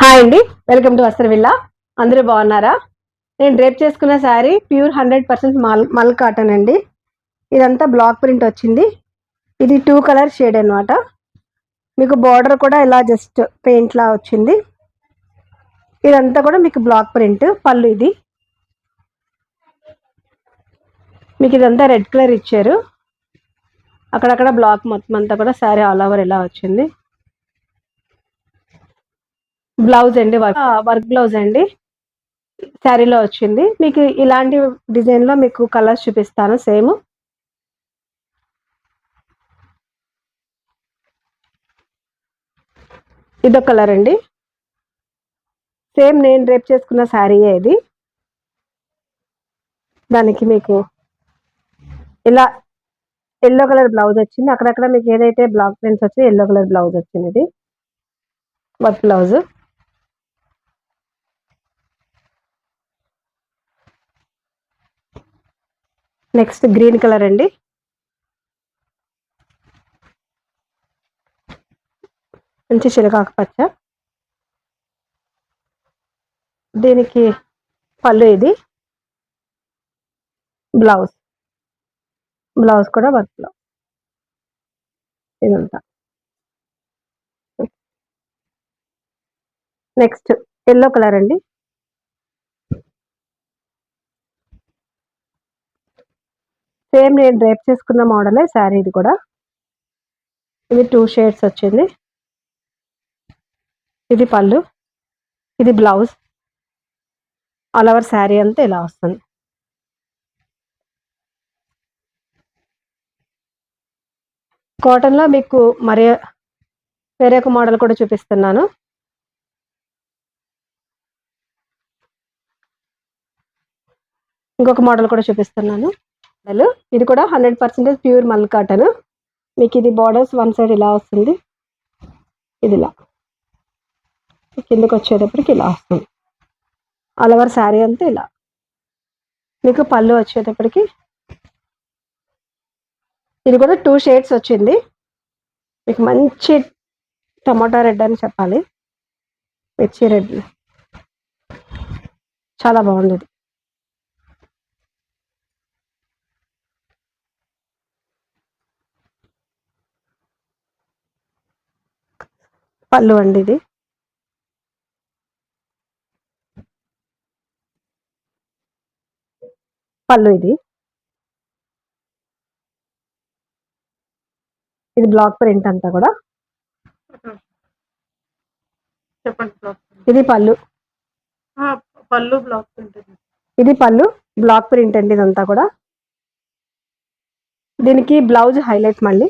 Hi అండి, welcome to వస్త్రవిల్లా. అందరూ బాగున్నారా? నేను డ్రేప్ చేసుకున్న శారీ ప్యూర్ 100% మల్ కాటన్ అండి. ఇదంతా బ్లాక్ ప్రింట్ వచ్చింది. ఇది 2 కలర్ షేడ్ అనమాట. మీకు బార్డర్ కూడా ఇలా జస్ట్ పెయింట్ లా వచ్చింది. ఇదంతా కూడా మీకు బ్లాక్ ప్రింట్. పళ్ళు ఇది మీకు ఇదంతా రెడ్ కలర్ ఇచ్చారు. అక్కడక్కడ బ్లాక్ మొత్తం అంతా కూడా శారీ ఆల్ ఓవర్ ఇలా వచ్చింది. బ్లౌజ్ అండి, వర్క్ బ్లౌజ్ అండి, శారీలో వచ్చింది. మీకు ఇలాంటి డిజైన్ లో మీకు కలర్స్ చూపిస్తాను. సేమ్ ఇదో కలర్ అండి, సేమ్ నేను డ్రేప్ చేసుకున్న శారీయే ఇది. దానికి మీకు ఇలా ఎల్లో కలర్ బ్లౌజ్ వచ్చింది. అక్కడక్కడ మీకు ఏదైతే బ్లాక్ ప్రింట్స్ వచ్చి ఎల్లో కలర్ బ్లౌజ్ వచ్చింది. ఇది work blouse. Next green colour అండి, మంచి చిలకాకు పచ్చ. దీనికి పళ్ళు ఇది, బ్లౌజ్ కూడా వర్క్ బ్లౌజ్. ఇదంతా నెక్స్ట్ ఎల్లో కలర్ అండి, సేమ్ నేను డ్రేప్ చేసుకున్న మోడలే శారీ ఇది కూడా. ఇది 2 షేడ్స్ వచ్చింది. ఇది పళ్ళు, ఇది బ్లౌజ్. ఆల్ ఓవర్ శారీ అంతా ఇలా వస్తుంది. కాటన్లో మీకు వేరే ఒక మోడల్ కూడా చూపిస్తున్నాను. ఇంకొక మోడల్ కూడా చూపిస్తున్నాను. ఇది కూడా 100% ప్యూర్ మల్ కాటన్. మీకు ఇది బార్డర్స్ వన్ సైడ్ ఇలా వస్తుంది, ఇది ఇలా కిందకి వచ్చేటప్పటికి ఇలా వస్తుంది. ఆల్ ఓవర్ శారీ అంతా ఇలా. మీకు పళ్ళు వచ్చేటప్పటికి ఇది కూడా 2 షేడ్స్ వచ్చింది. మీకు మంచి టమాటా రెడ్ అని చెప్పాలి, మిర్చి రెడ్, చాలా బాగుంది. పళ్ళు అండి, ఇది పళ్ళు. ఇది బ్లాక్ ప్రింట్ అంతా కూడా. ఇది పళ్ళు బ్లాక్ ప్రింట్. ఇది పళ్ళు బ్లాక్ ప్రింట్ అండి, ఇదంతా కూడా. దీనికి బ్లౌజ్ హైలైట్. మళ్ళీ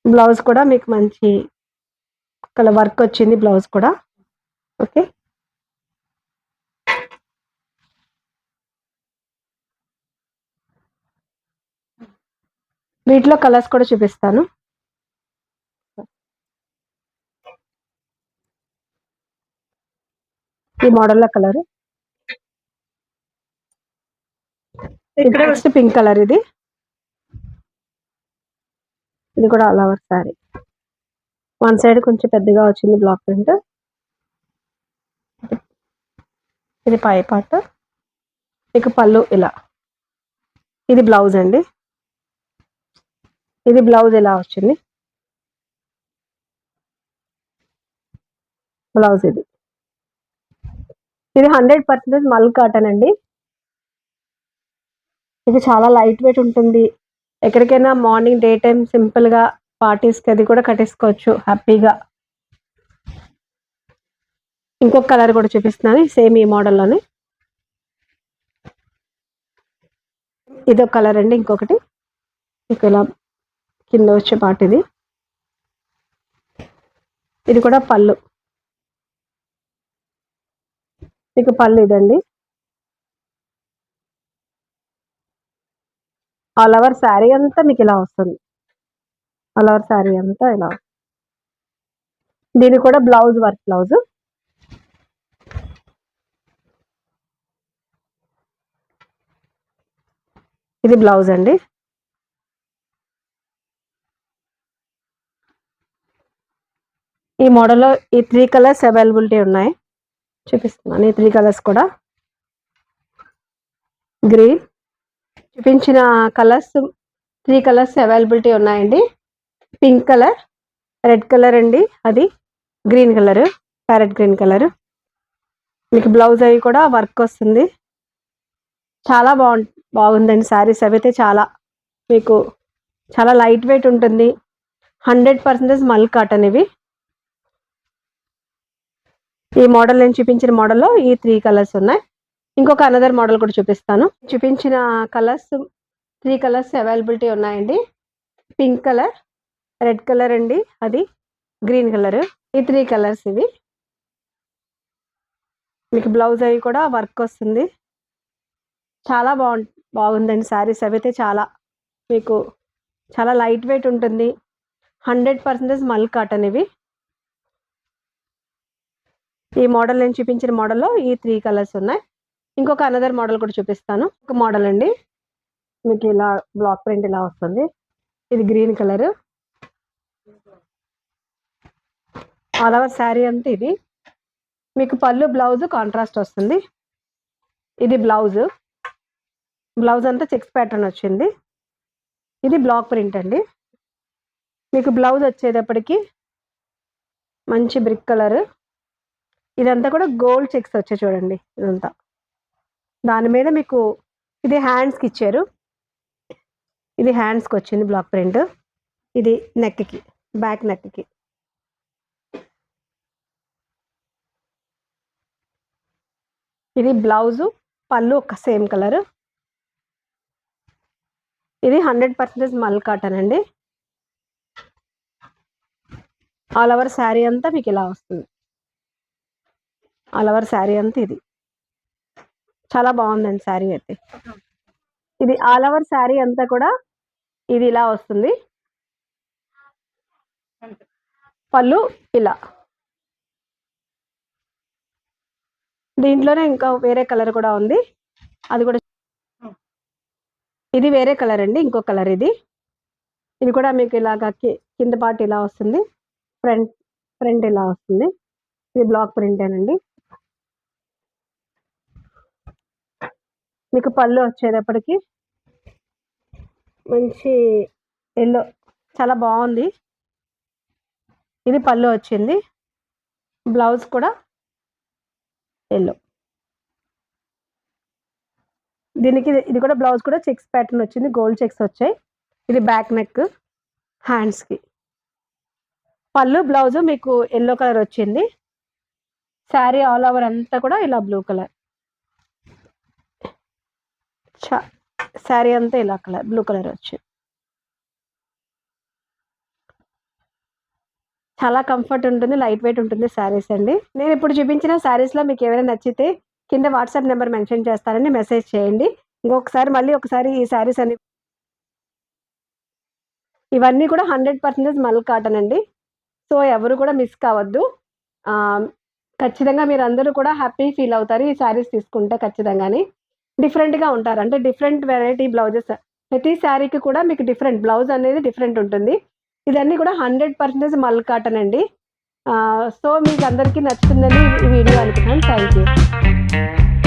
బ్లౌజ్ కూడా మీకు మంచి కలర్ వర్క్ వచ్చింది, బ్లౌజ్ కూడా. ఓకే, వీటిలో కలర్స్ కూడా చూపిస్తాను. ఈ మోడల్లో కలర్ నెక్స్ట్ పింక్ కలర్. ఇది కూడా all over sari. One side కొంచెం పెద్దగా వచ్చింది బ్లాక్ ప్రింట్. ఇది పై పార్ట్. మీకు పళ్ళు ఇలా. ఇది బ్లౌజ్ అండి, ఇది బ్లౌజ్ ఇలా వచ్చింది. బ్లౌజ్ ఇది 100% మల్ కాటన్ అండి. ఇది చాలా లైట్ వెయిట్ ఉంటుంది. ఎక్కడికైనా మార్నింగ్ డే టైం సింపుల్గా పార్టీస్కి అది కూడా కట్టేసుకోవచ్చు హ్యాపీగా. ఇంకొక కలర్ కూడా చూపిస్తున్నాను, సేమ్ ఈ మోడల్లోనే. ఇదొక కలర్ అండి, ఇంకొకటి మీకు ఇలా కింద వచ్చే పార్ట్. ఇది కూడా పళ్ళు. మీకు పళ్ళు ఇదండి. ఆల్ ఓవర్ శారీ అంతా మీకు ఇలా వస్తుంది. ఆల్ ఓవర్ శారీ అంతా ఇలా. దీని కూడా బ్లౌజ్ వర్క్ బ్లౌజ్. ఇది బ్లౌజ్ అండి. ఈ మోడల్లో ఈ 3 కలర్స్ అవైలబిలిటీ ఉన్నాయి, చూపిస్తున్నాను. ఈ 3 కలర్స్ కూడా గ్రీన్, చూపించిన కలర్స్ 3 కలర్స్ అవైలబిలిటీ ఉన్నాయండి. పింక్ కలర్, రెడ్ కలర్ అండి, అది green colour, parrot green colour. మీకు బ్లౌజ్ అవి కూడా వర్క్ వస్తుంది. చాలా బాగుందండి శారీస్ అవి అయితే. చాలా మీకు చాలా లైట్ వెయిట్ ఉంటుంది. 100% మల్ కాటన్ ఇవి. ఈ మోడల్ నేను చూపించిన మోడల్లో ఈ 3 కలర్స్ ఉన్నాయి. ఇంకొక అనదర్ మోడల్ కూడా చూపిస్తాను. చూపించిన కలర్స్ 3 కలర్స్ అవైలబిలిటీ ఉన్నాయండి. పింక్ కలర్, రెడ్ కలర్ అండి, అది గ్రీన్ కలర్. ఈ 3 కలర్స్ ఇవి. మీకు బ్లౌజ్ అవి కూడా వర్క్ వస్తుంది. చాలా బాగుందండి శారీస్ అవి అయితే. చాలా మీకు చాలా లైట్ వెయిట్ ఉంటుంది. 100% మల్ కాటన్ ఇవి. ఈ మోడల్ నేను చూపించిన మోడల్లో ఈ 3 కలర్స్ ఉన్నాయి. ఇంకొక అనదర్ మోడల్ కూడా చూపిస్తాను. ఒక మోడల్ అండి, మీకు ఇలా బ్లాక్ ప్రింట్ ఇలా వస్తుంది. ఇది green colour, all over sari అంతా ఇది. మీకు పళ్ళు బ్లౌజ్ కాంట్రాస్ట్ వస్తుంది. ఇది బ్లౌజ్ అంతా చెక్స్ ప్యాటర్న్ వచ్చింది. ఇది బ్లాక్ ప్రింట్ అండి. మీకు బ్లౌజ్ వచ్చేటప్పటికి మంచి బ్రిక్ కలర్. ఇదంతా కూడా గోల్డ్ చెక్స్ వచ్చాయి చూడండి. ఇదంతా దాని మీద మీకు ఇది హ్యాండ్స్కి ఇచ్చారు. ఇది హ్యాండ్స్కి వచ్చింది బ్లాక్ ప్రింట్. ఇది నెక్కి, బ్యాక్ నెక్కి. ఇది బ్లౌజు, పళ్ళు ఒక సేమ్ కలర్. ఇది 100% మల్ కాటన్ అండి. ఆల్ ఓవర్ శారీ అంతా మీకు ఇలా వస్తుంది. ఆల్ ఓవర్ శారీ అంతా ఇది. చాలా బాగుందండి శారీ అయితే. ఇది ఆల్ ఓవర్ శారీ అంతా కూడా ఇది ఇలా వస్తుంది. పళ్ళు ఇలా. దీంట్లోనే ఇంకా వేరే కలర్ కూడా ఉంది, అది కూడా. ఇది వేరే కలర్ అండి, ఇంకో కలర్ ఇది. ఇది కూడా మీకు ఇలాగా కింద పార్ట్ ఇలా వస్తుంది, ఫ్రంట్ ఇలా వస్తుంది. ఇది బ్లాక్ ప్రింటేనండి. మీకు పళ్ళు వచ్చేటప్పటికి మంచి ఎల్లో, చాలా బాగుంది. ఇది పళ్ళు వచ్చింది. బ్లౌజ్ కూడా ఎల్లో. దీనికి ఇది కూడా బ్లౌజ్ కూడా చెక్స్ ప్యాటర్న్ వచ్చింది, గోల్డ్ చెక్స్ వచ్చాయి. ఇది బ్యాక్ నెక్, హ్యాండ్స్కి. పళ్ళు బ్లౌజ్ మీకు ఎల్లో కలర్ వచ్చింది. శారీ ఆల్ ఓవర్ అంతా కూడా ఇలా బ్లూ కలర్. శారీ అంతా ఇలా కలర్, బ్లూ కలర్ వచ్చింది. చాలా కంఫర్ట్ ఉంటుంది, లైట్ వెయిట్ ఉంటుంది శారీస్ అండి. నేను ఇప్పుడు చూపించిన శారీస్లో మీకు ఏమైనా నచ్చితే కింద వాట్సాప్ నెంబర్ మెన్షన్ చేస్తారని మెసేజ్ చేయండి. ఇంకొకసారి మళ్ళీ ఒకసారి ఈ శారీస్ అన్ని, ఇవన్నీ కూడా 100% మల్ కాటన్ అండి. సో ఎవరు కూడా మిస్ కావద్దు. ఖచ్చితంగా మీరు అందరూ కూడా హ్యాపీ ఫీల్ అవుతారు ఈ శారీస్ తీసుకుంటే. ఖచ్చితంగానే డిఫరెంట్గా ఉంటారు, అంటే డిఫరెంట్ వెరైటీ బ్లౌజెస్. ప్రతి శారీకి కూడా మీకు డిఫరెంట్ బ్లౌజ్ అనేది డిఫరెంట్ ఉంటుంది. ఇదన్నీ కూడా 100% మల్ కాటన్ అండి. సో మీకు అందరికీ నచ్చుతుందని ఈ వీడియో అనుకుంటున్నాను. Thank you.